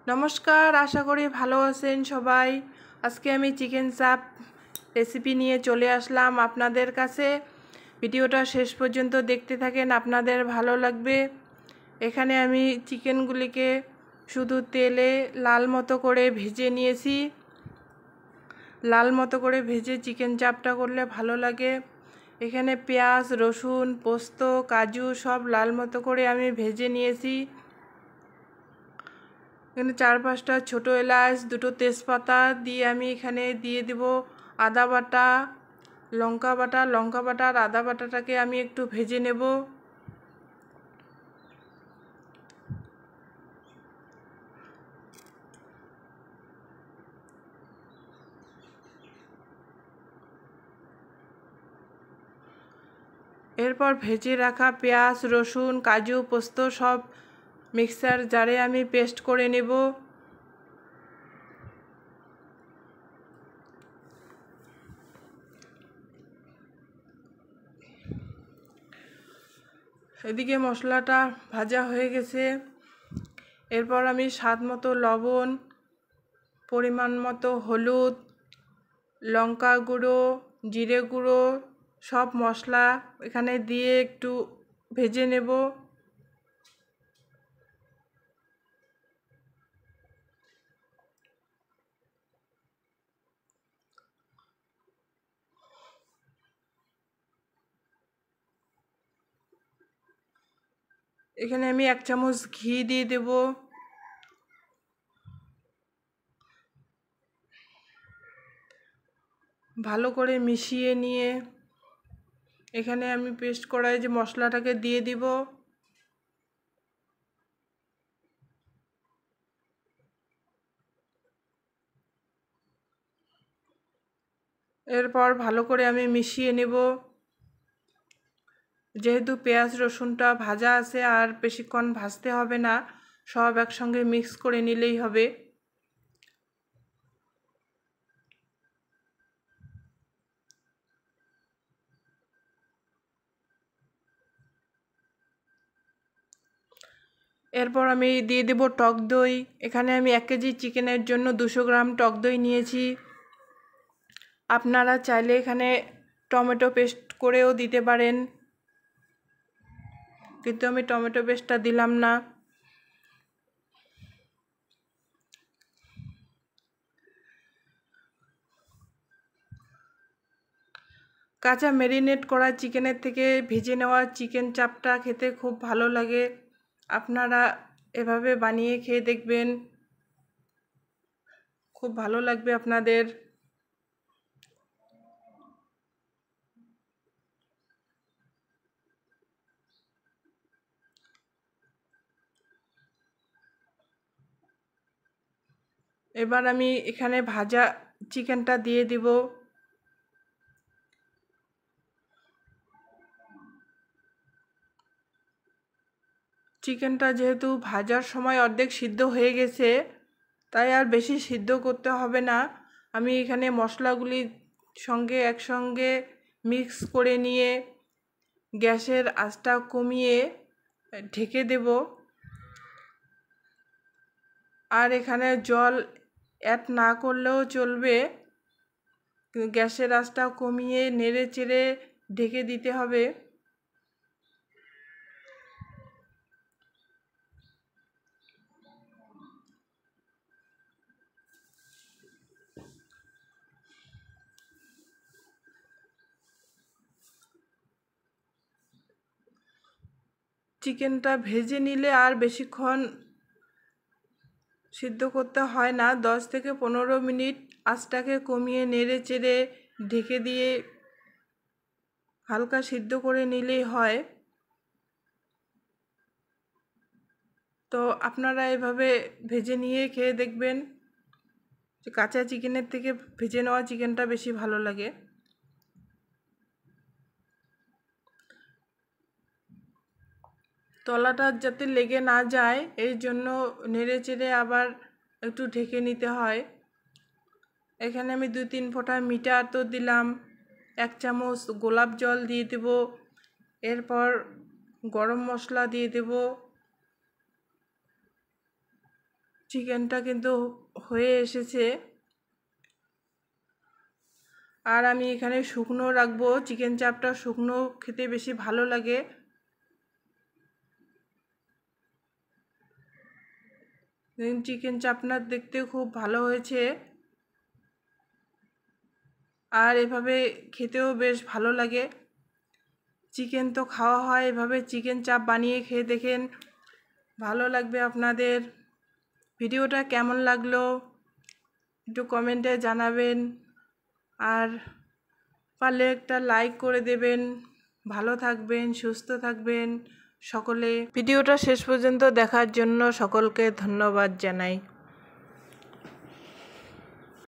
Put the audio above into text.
নমস্কার, আশা করি ভালো আছেন সবাই। আজকে আমি চিকেন চাপ রেসিপি নিয়ে চলে আসলাম আপনাদের কাছে। ভিডিওটা শেষ পর্যন্ত দেখতে থাকেন, আপনাদের ভালো লাগবে। এখানে আমি চিকেনগুলিকে শুধু তেলে লাল মতো করে ভেজে নিয়েছি। লাল মতো করে ভেজে চিকেন চাপটা করলে ভালো লাগে। এখানে পেঁয়াজ, রসুন, পোস্ত, কাজু সব লাল মতো করে আমি ভেজে নিয়েছি। এখানে 4-5টা ছোটো এলাচ, 2টো তেজপাতা দিয়ে আমি এখানে দিয়ে দেব আদা বাটা, লঙ্কা বাটা আর আদা বাটাটাকে আমি একটু ভেজে নেব। এরপর ভেজে রাখা পেঁয়াজ, রসুন, কাজু, পোস্ত সব মিক্সার জারে আমি পেস্ট করে নেব। এদিকে মশলাটা ভাজা হয়ে গেছে। এরপর আমি স্বাদ মতো লবণ, পরিমাণ মতো হলুদ, লঙ্কা গুঁড়ো, জিরে গুঁড়ো সব মশলা এখানে দিয়ে একটু ভেজে নেব। এখানে আমি 1 চামচ ঘি দিয়ে দেব। ভালো করে মিশিয়ে নিয়ে এখানে আমি পেস্ট করা যে মশলাটাকে দিয়ে দিব। এরপর ভালো করে আমি মিশিয়ে নেব। যেহেতু পেঁয়াজ রসুনটা ভাজা আছে আর বেশিক্ষণ ভাজতে হবে না, সব একসঙ্গে মিক্স করে নিলেই হবে। এরপর আমি দিয়ে দেব টক দই। এখানে আমি 1 কেজি চিকেনের জন্য 200 গ্রাম টক দই নিয়েছি। আপনারা চাইলে এখানে টমেটো পেস্ট করেও দিতে পারেন, কিন্তু আমি টমেটো পেস্টটা দিলাম না। কাঁচা ম্যারিনেট করা চিকেনের থেকে ভেজে নেওয়া চিকেন চাপটা খেতে খুব ভালো লাগে। আপনারা এভাবে বানিয়ে খেয়ে দেখবেন, খুব ভালো লাগবে আপনাদের। এবার আমি এখানে ভাজা চিকেনটা দিয়ে দিব। চিকেনটা যেহেতু ভাজার সময় অর্ধেক সিদ্ধ হয়ে গেছে, তাই আর বেশি সিদ্ধ করতে হবে না। আমি এখানে মশলাগুলি সঙ্গে একসঙ্গে মিক্স করে নিয়ে গ্যাসের আঁচটা কমিয়ে ঢেকে দেব। আর এখানে জল অ্যাড না করলেও চলবে, গ্যাসের আঁচটা কমিয়ে নেড়ে চেড়ে ঢেকে দিতে হবে। চিকেনটা ভেজে নিলে আর বেশিক্ষণ সিদ্ধ করতে হয় না, 10 থেকে 15 মিনিট আঁচটাকে কমিয়ে নেড়ে চেড়ে ঢেকে দিয়ে হালকা সিদ্ধ করে নিলেই হয়। তো আপনারা এভাবে ভেজে নিয়ে খেয়ে দেখবেন, যে কাঁচা চিকেনের থেকে ভেজে নেওয়া চিকেনটা বেশি ভালো লাগে। তলাটা যাতে লেগে না যায় এই জন্য নেড়ে চেড়ে আবার একটু ঢেকে নিতে হয়। এখানে আমি 2-3 ফোঁটা মিঠা আতর দিলাম, 1 চামচ গোলাপ জল দিয়ে দেব। এরপর গরম মশলা দিয়ে দেব, চিকেনটা কিন্তু হয়ে এসেছে। আর আমি এখানে শুকনো রাখবো, চিকেন চাপটা শুকনো খেতে বেশি ভালো লাগে। চিকেন চাপটা দেখতে খুব ভালো হয়েছে, আর এভাবে খেতেও বেশ ভালো লাগে। চিকেন তো খাওয়া হয়, এভাবে চিকেন চাপ বানিয়ে খেয়ে দেখেন, ভালো লাগবে আপনাদের। ভিডিওটা কেমন লাগলো একটু কমেন্টে জানাবেন, আর পারলে একটা লাইক করে দেবেন। ভালো থাকবেন, সুস্থ থাকবেন সকলে। ভিডিওটা শেষ পর্যন্ত দেখার জন্য সকলকে ধন্যবাদ জানাই।